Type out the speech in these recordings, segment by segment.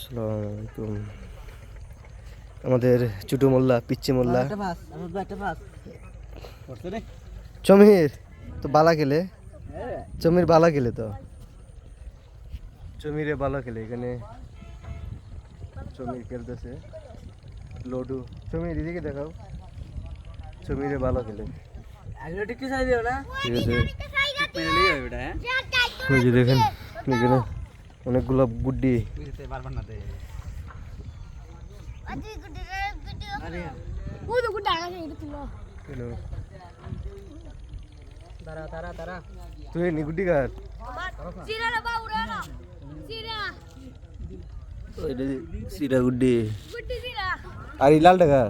আসসালামু আলাইকুম। আমাদের ছোট মোল্লা পিচ্চি মোল্লা চমির তো বালা খেলে, চমির বালা খেলে তো চমিরে বালা খেলে এখানে চমির খেলতেছে লডু। চমির এদিকে দেখাও, চমিরে বালা খেলে ঠিক আছে। ওই যে দেখেন এখানে অনেকগুলো গুড্ডি। তুই নি গুড্ডি কার সিরা গুড্ডি আর ইলাল টাকা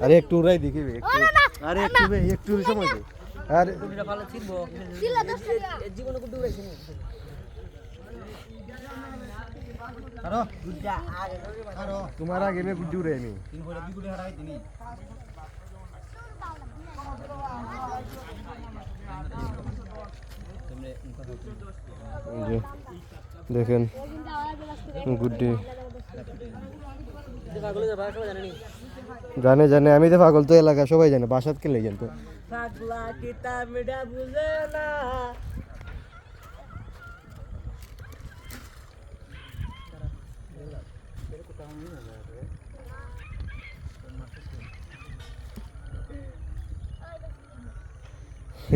আরে একটু উড়াই দেখি, আরে একটু সময় দে। আরে তোমার আগে মে গুড্ডি উড়াই নি দেখেন গুড্ডি জানে জানে, আমি তো পাগল, তো এলাকা সবাই জানে, বাসাত খেলে জানতো।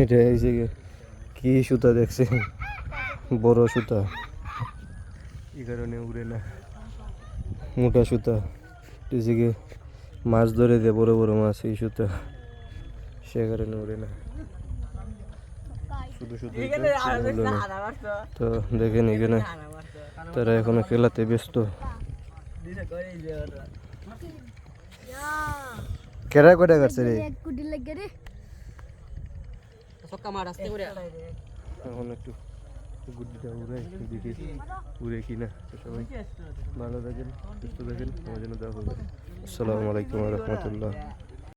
এটা হয়েছে কি সুতা দেখছে, বড় সুতা, এই কারণে উড়ে না, মোটা সুতা। এদিকে মাছ ধরে দেয়, বড় বড় মাছ, এই সুতা, সে কারণে উড়ে না, শুধু শুধু তো দেখেন এখানে তারা এখনো খেলাতে ব্যস্ত। কেরা কটা করছে রে, এখন একটু গুড্ডিটা উড়াই দেখি উড়ে কিনা। সবাই ভালো থাকেন, সুস্থ থাকেন, আমার জন্য দোয়া করবেন। আসসালামু আলাইকুম ওয়া রাহমাতুল্লাহ।